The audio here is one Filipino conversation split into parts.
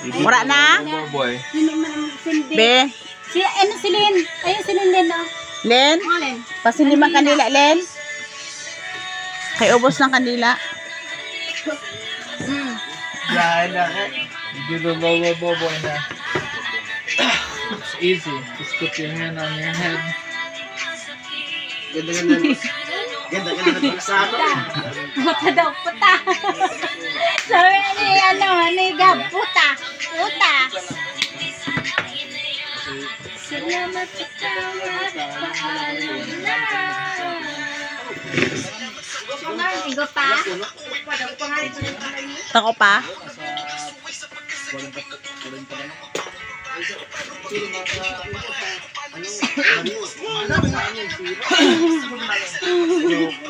Wala na? Boy. Be? Si Lynn. Ayun si Lynn na. Len? Alin? Pasin limang kandila, Len? Kay ubos ng kandila. Yan na. Hindi ba boy na. It's easy. Just put your hand on your head. Ganda na pagkasama. Puta daw, puta. Sabi ni Gab, puta. Puta. Salamat sa tawad, paalam na. Igo pa? Tako pa?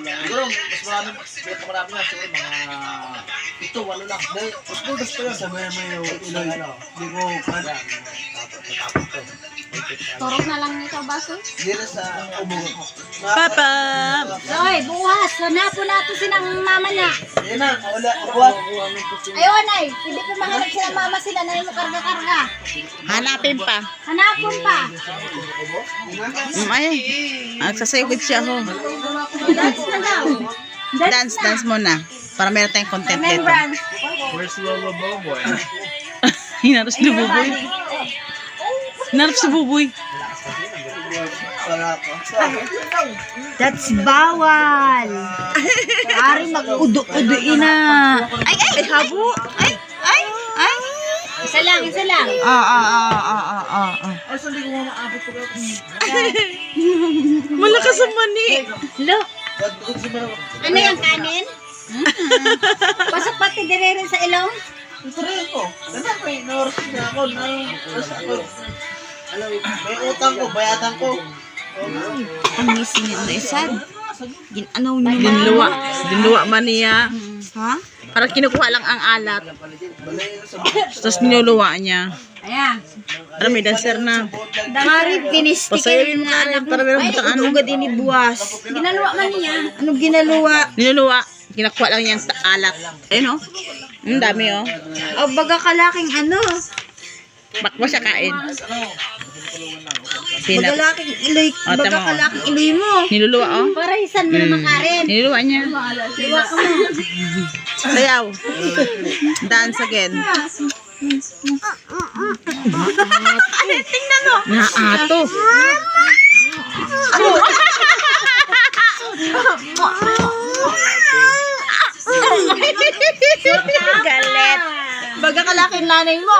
Siguro, mas marami na. Siguro mga 7-8 lang. Dahil, mas gusto yun. Sa may iloy. Hindi ko kaya. Tapos to. Turok na lang nito, baso. Hindi na sa umugot ko. Papa! Oy, bukas. Hanapo nato sinang mama niya. Yan na, wala. Buwan. Ayun ay, hindi ko mahanap sila mama sila na yung karga-karga. Hanapin pa. Hanapon pa. Ay, nagsasayod siya ho. Dance na daw. Dance muna. Para meron tayong content dito. Remembrance. Where's Lola Boboy? Hinaros ni Buboy. Hinaros si Buboy. That's bawal. Ari mag-udo-udoin na. Ay, habo. Ay. Isa lang, isa lang. Malakas ang mani. Look. Ano yung kanin? Pasok pati dire rin sa ilong? Ito rin ko. Ganda ko, inoros niya ako. May utang ko, bayatan ko. Ang missing yun na isad. Ano nyo? Dinluwa man niya. Ha? Parang kinukuha lang ang alat. Tapos niluluwa niya. Ayan. Ano, may dancer na. Dari, Pasayawin mo na anak. Para meron butang ano. Ugad ini buwas. Ginaluwa man niya. Anong ginaluwa? Niluluwa. Kinakuha lang niya ang alat. Ayun o. Ang dami o. O baga kalaking ano? Bakwa siya kain. Baga laking iloy. O, Baga tama o. kalaking iloy mo. Niluluwa o. Para isan mo naman Karen. Niluluwa niya. Liwa ka mo. Sayaw. Dance again. Tingnan mo. Naato. Galit. Baga kalaking nanay mo.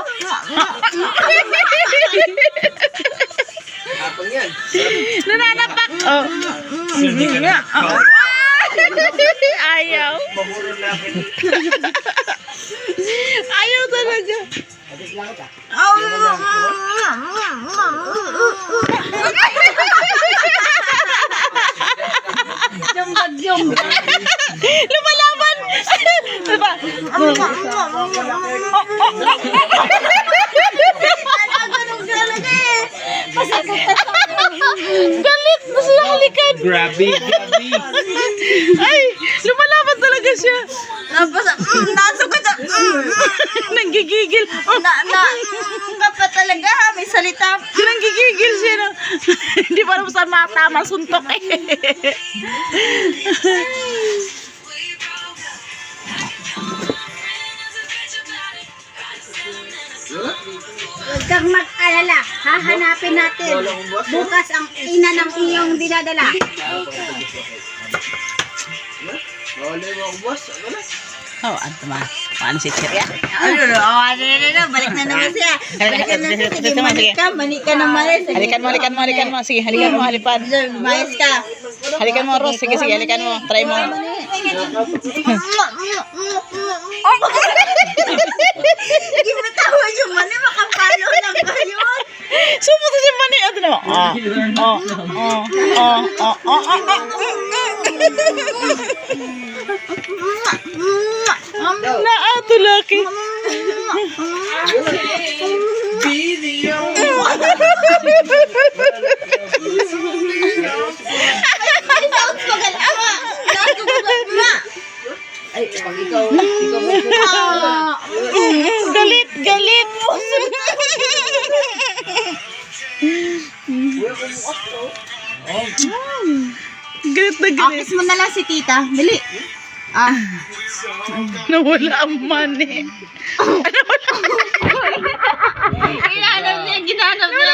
Kapag yan. Nananapak. Oh. Nga. Ayaw. Mahuro na akin. Ayaw talaga. Adik lang ka. Jumbag. Lumalaban. Diba? Galit. Nasa halikan. Grabby. Ay, lumalaban talaga siya. Nasa ko sa... Nanggigigil. Kapa talaga, may salita. Nanggigigil siya. No? Hindi pa naman saan matama suntok eh. Huwag kang mag-alala. Hahanapin natin. Bukas ang ina ng iyong dinadala. Wala mo ako, boss. Wala. Oh, ano ma? Paano si Chiria? Balik na naman siya. Balik na naman siya. Sige, manik ka naman. Halikan mo. Sige, halikan mo, halipad. Mayas ka. Halikan mo, Ros. Sige, halikan mo. Try mo. Hindi mo tawa yung mani, makapalo lang kayo. Sumuto si Mani. Ano naman? Naato laki. Video. Ay, sounds magalawa. Sounds magalawa. Ay, pag ikaw Galit. galit mo. Galit na galit. Kiss mo na lang si tita. Dali. Nawala ang money. Ginanap niya, ginanap niya.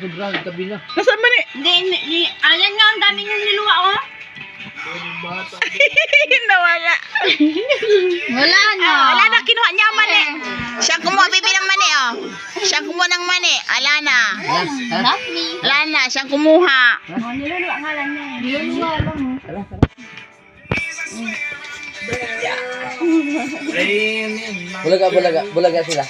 Sobrang tabi na. Nasaan mani? Hindi. Ayan nga, ang dami niyong niluwa, oh. Nawala. Wala na. Wala na, kinuha niya ang mani. Siya ang kumuha, bibi ng mani, oh. Siya ang kumuha ng mani. Wala na. Not me. Wala na, siya ang kumuha. Oh, niluwa nga lang niya. Niluwa lang, oh. Ayun, yun. Bulaga sila.